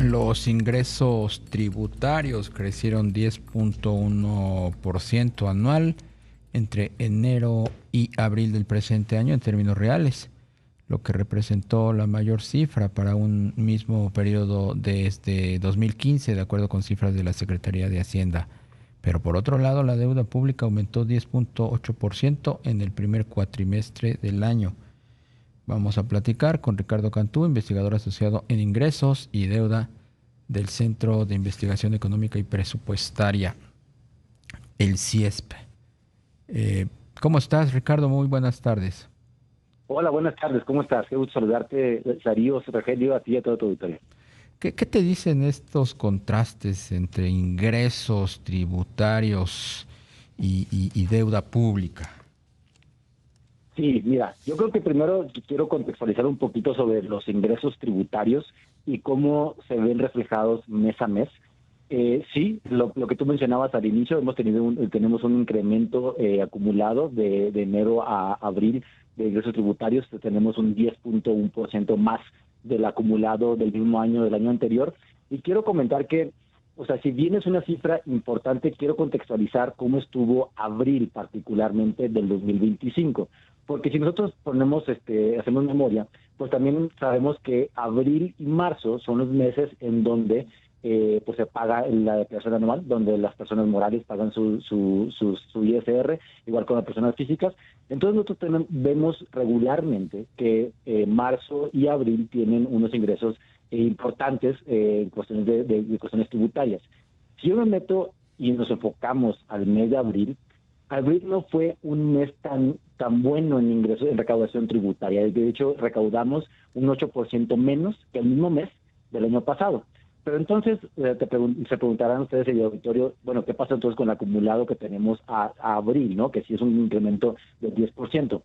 Los ingresos tributarios crecieron 10.1% anual entre enero y abril del presente año en términos reales, lo que representó la mayor cifra para un mismo periodo desde 2015, de acuerdo con cifras de la Secretaría de Hacienda. Pero por otro lado, la deuda pública aumentó 10.8% en el primer cuatrimestre del año. Vamos a platicar con Ricardo Cantú, investigador asociado en ingresos y deuda del Centro de Investigación Económica y Presupuestaria, el CIESP. ¿Cómo estás, Ricardo? Muy buenas tardes. Hola, buenas tardes, ¿cómo estás? Qué gusto saludarte, Darío, Rogelio, a ti y a todo tu auditorio. ¿Qué te dicen estos contrastes entre ingresos tributarios y deuda pública? Sí, mira, yo creo que primero quiero contextualizar un poquito sobre los ingresos tributarios y cómo se ven reflejados mes a mes. Sí, lo que tú mencionabas al inicio, tenemos un incremento acumulado de enero a abril de ingresos tributarios, tenemos un 10.1% más del acumulado del mismo año del año anterior. Y quiero comentar que, o sea, si bien es una cifra importante, quiero contextualizar cómo estuvo abril particularmente del 2025. Porque si nosotros hacemos memoria, pues también sabemos que abril y marzo son los meses en donde pues se paga la declaración anual, donde las personas morales pagan su ISR, igual con las personas físicas. Entonces nosotros vemos regularmente que marzo y abril tienen unos ingresos importantes en cuestiones de cuestiones tributarias. Si yo me meto y nos enfocamos al mes de abril, abril no fue un mes tan bueno en ingresos, en recaudación tributaria. De hecho, recaudamos un 8% menos que el mismo mes del año pasado. Pero entonces se preguntarán ustedes en el auditorio, bueno, ¿qué pasa entonces con el acumulado que tenemos a abril, ¿no? Que sí es un incremento del 10%.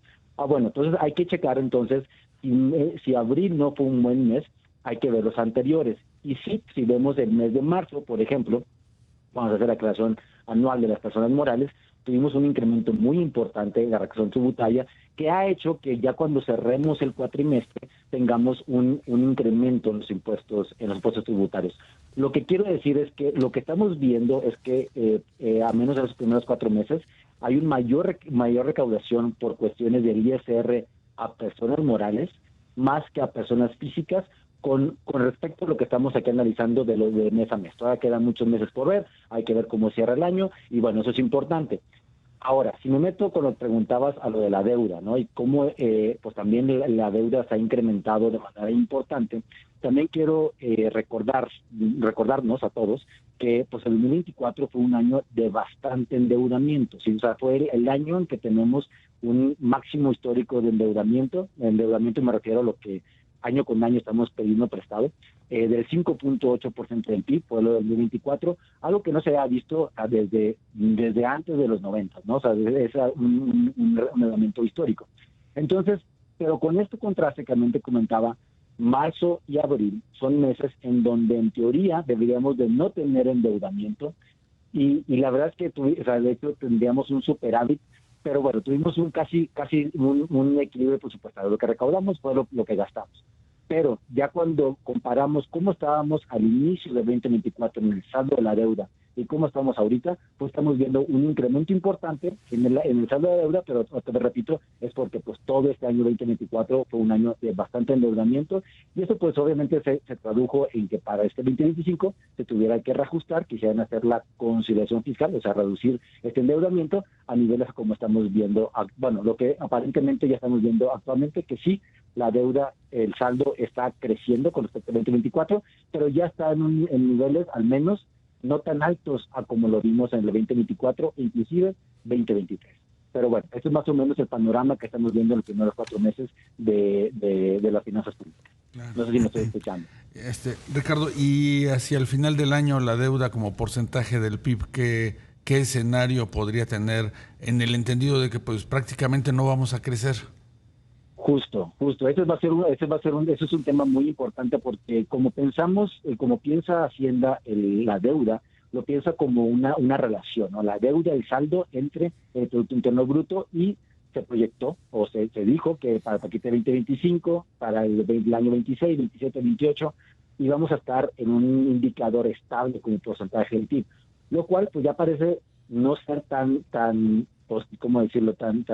Bueno, entonces hay que checar entonces si abril no fue un buen mes, hay que ver los anteriores. Y sí, si vemos el mes de marzo, por ejemplo, vamos a hacer la declaración anual de las personas morales, tuvimos un incremento muy importante en la recaudación tributaria que ha hecho que ya cuando cerremos el cuatrimestre tengamos un incremento en los impuestos tributarios. Lo que quiero decir es que lo que estamos viendo es que a menos en los primeros 4 meses hay un mayor recaudación por cuestiones del ISR a personas morales más que a personas físicas con respecto a lo que estamos aquí analizando de lo de mes a mes. Todavía quedan muchos meses por ver, hay que ver cómo cierra el año y bueno, eso es importante. Ahora, si me meto con lo que preguntabas a lo de la deuda, ¿no? Y cómo pues también la deuda se ha incrementado de manera importante, también quiero recordarnos a todos que pues el 2024 fue un año de bastante endeudamiento, ¿sí? O sea, fue el año en que tenemos un máximo histórico de endeudamiento me refiero a lo que año con año estamos pidiendo prestado, del 5.8% del PIB, fue lo del 2024, algo que no se ha visto desde antes de los 90, ¿no? O sea, es un elemento histórico. Entonces, pero con este contraste que también te comentaba, marzo y abril son meses en donde en teoría deberíamos de no tener endeudamiento y la verdad es que o sea, de hecho tendríamos un superávit, pero bueno, tuvimos casi un equilibrio presupuestario. Lo que recaudamos fue lo que gastamos. Pero ya cuando comparamos cómo estábamos al inicio de 2024 en el saldo de la deuda y cómo estamos ahorita, pues estamos viendo un incremento importante en el saldo de la deuda, pero te repito, es porque pues todo este año 2024 fue un año de bastante endeudamiento y eso pues obviamente se tradujo en que para este 2025 se tuviera que reajustar, quisieran hacer la conciliación fiscal, o sea, reducir este endeudamiento a niveles como estamos viendo, bueno, lo que aparentemente ya estamos viendo actualmente, que sí, la deuda, el saldo está creciendo con respecto al 2024, pero ya está en niveles al menos no tan altos a como lo vimos en el 2024 e inclusive 2023. Pero bueno, este es más o menos el panorama que estamos viendo en los primeros 4 meses de las finanzas públicas. Claro. No sé si me estoy escuchando. Ricardo, y hacia el final del año la deuda como porcentaje del PIB, ¿qué escenario podría tener en el entendido de que pues prácticamente no vamos a crecer? Justo. Eso es un tema muy importante porque como pensamos, como piensa Hacienda la deuda, lo piensa como una relación, ¿no? La deuda, el saldo entre el Producto Interno Bruto y se proyectó o se dijo que para el paquete 2025, para el año 26, 27, 28, y vamos a estar en un indicador estable con el porcentaje del PIB, lo cual pues ya parece no ser tan pues, ¿cómo decirlo?, tan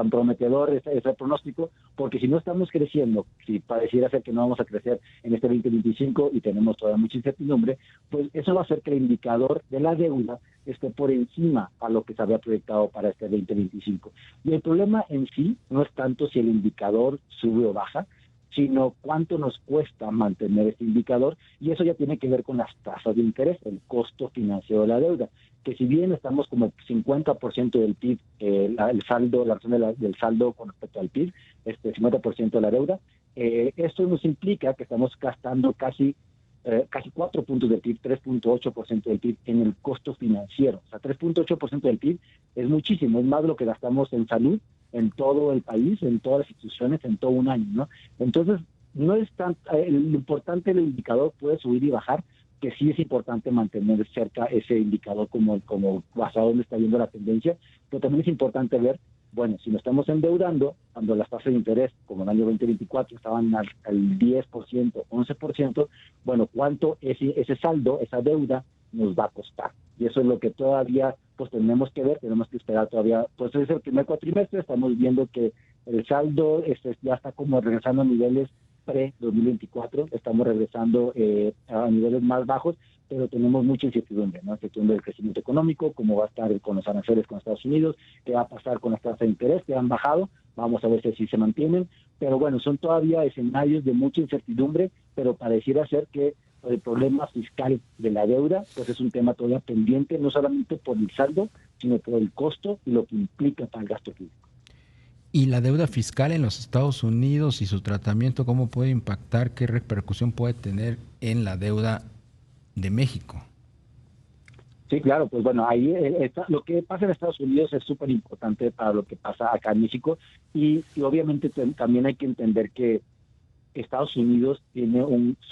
prometedor ese pronóstico, porque si no estamos creciendo, si pareciera ser que no vamos a crecer en este 2025 y tenemos todavía mucha incertidumbre, pues eso va a hacer que el indicador de la deuda esté por encima a lo que se había proyectado para este 2025. Y el problema en sí no es tanto si el indicador sube o baja, sino cuánto nos cuesta mantener este indicador, y eso ya tiene que ver con las tasas de interés, el costo financiero de la deuda, que si bien estamos como 50% del PIB, el saldo, la razón del saldo con respecto al PIB, 50% de la deuda, esto nos implica que estamos gastando casi 4 puntos del PIB, 3.8% del PIB en el costo financiero. O sea, 3.8% del PIB es muchísimo, es más de lo que gastamos en salud en todo el país, en todas las instituciones, en todo un año, ¿no? Entonces, no es tan, lo importante del indicador puede subir y bajar, que sí es importante mantener cerca ese indicador como basado en donde está yendo la tendencia, pero también es importante ver, bueno, si nos estamos endeudando, cuando las tasas de interés, como en el año 2024, estaban al 10%, 11%, bueno, ¿cuánto ese saldo, esa deuda, nos va a costar? Y eso es lo que todavía pues tenemos que ver, tenemos que esperar todavía, pues es el primer cuatrimestre, estamos viendo que el saldo ya está como regresando a niveles pre-2024, estamos regresando a niveles más bajos, pero tenemos mucha incertidumbre, ¿no? Incertidumbre del crecimiento económico, cómo va a estar con los aranceles con Estados Unidos, qué va a pasar con las tasas de interés que han bajado, vamos a ver si se mantienen, pero bueno, son todavía escenarios de mucha incertidumbre, pero pareciera ser que el problema fiscal de la deuda, pues es un tema todavía pendiente, no solamente por el saldo, sino por el costo y lo que implica para el gasto público. ¿Y la deuda fiscal en los Estados Unidos y su tratamiento, cómo puede impactar, qué repercusión puede tener en la deuda de México? Sí, claro, pues bueno, ahí lo que pasa en Estados Unidos es súper importante para lo que pasa acá en México y obviamente también hay que entender que Estados Unidos tiene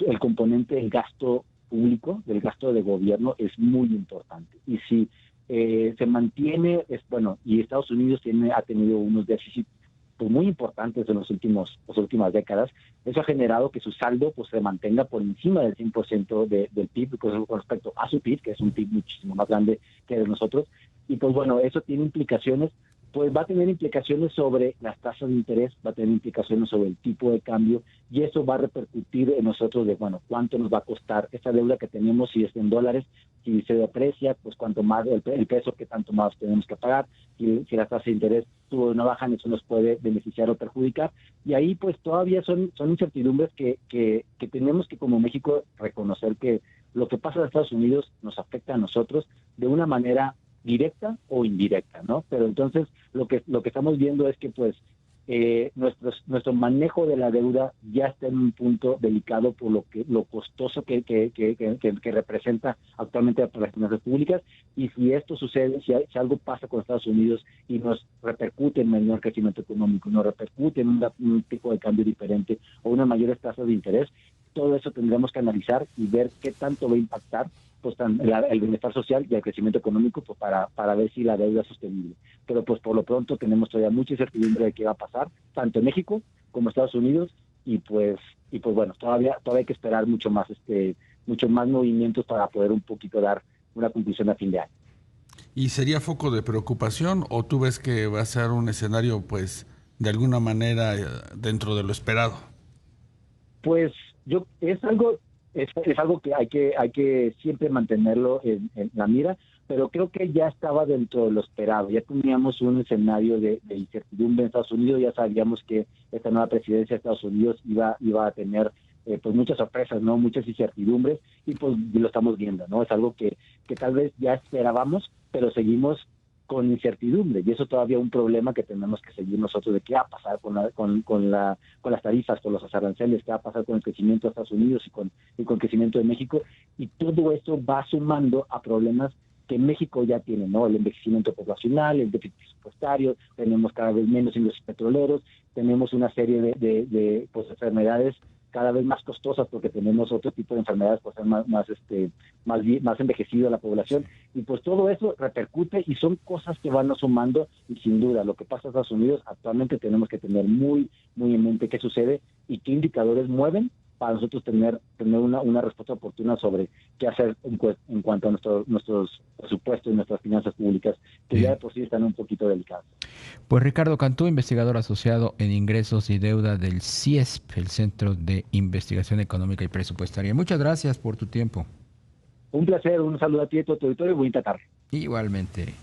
el componente del gasto público, del gasto de gobierno, es muy importante. Y si se mantiene, y Estados Unidos ha tenido unos déficits pues, muy importantes en las últimas décadas, eso ha generado que su saldo pues se mantenga por encima del 100% del PIB con respecto a su PIB, que es un PIB muchísimo más grande que el de nosotros. Y pues bueno, eso tiene implicaciones, pues va a tener implicaciones sobre las tasas de interés, va a tener implicaciones sobre el tipo de cambio y eso va a repercutir en nosotros de, bueno, cuánto nos va a costar esa deuda que tenemos, si es en dólares, si se deprecia, pues cuánto más el peso que tanto más tenemos que pagar, si la tasa de interés sube o no bajan, eso nos puede beneficiar o perjudicar. Y ahí pues todavía son incertidumbres que tenemos que como México reconocer que lo que pasa en Estados Unidos nos afecta a nosotros de una manera directa o indirecta, ¿no? Pero entonces lo que estamos viendo es que pues nuestro manejo de la deuda ya está en un punto delicado por lo costoso que representa actualmente para las finanzas públicas, y si esto sucede, si algo pasa con Estados Unidos y nos repercute en menor crecimiento económico, nos repercute en un tipo de cambio diferente o unas mayores tasas de interés, todo eso tendremos que analizar y ver qué tanto va a impactar pues el bienestar social y el crecimiento económico pues, para ver si la deuda es sostenible. Pero pues por lo pronto tenemos todavía mucha incertidumbre de qué va a pasar, tanto en México como en Estados Unidos, y pues bueno, todavía hay que esperar muchos más movimientos para poder un poquito dar una conclusión a fin de año. ¿Y sería foco de preocupación o tú ves que va a ser un escenario pues de alguna manera dentro de lo esperado? Pues es algo que hay que siempre mantenerlo en la mira, pero creo que ya estaba dentro de lo esperado. Ya teníamos un escenario de incertidumbre en Estados Unidos, ya sabíamos que esta nueva presidencia de Estados Unidos iba a tener pues muchas sorpresas, ¿no? Muchas incertidumbres, y pues lo estamos viendo, ¿no? Es algo que tal vez ya esperábamos, pero seguimos con incertidumbre, y eso todavía es un problema que tenemos que seguir nosotros de qué va a pasar con las tarifas, con los aranceles, qué va a pasar con el crecimiento de Estados Unidos y con el crecimiento de México, y todo esto va sumando a problemas que México ya tiene, ¿no? El envejecimiento poblacional, el déficit presupuestario, tenemos cada vez menos ingresos petroleros, tenemos una serie de enfermedades cada vez más costosas porque tenemos otro tipo de enfermedades por ser más envejecido la población, y pues todo eso repercute y son cosas que van sumando, y sin duda lo que pasa en Estados Unidos actualmente tenemos que tener muy muy en mente qué sucede y qué indicadores mueven para nosotros tener una respuesta oportuna sobre qué hacer en cuanto a nuestros presupuestos y nuestras finanzas públicas, que ya de por sí están un poquito delicadas. Pues Ricardo Cantú, investigador asociado en ingresos y deuda del CIESP, el Centro de Investigación Económica y Presupuestaria. Muchas gracias por tu tiempo. Un placer, un saludo a ti y a tu auditorio y bonita tarde. Igualmente.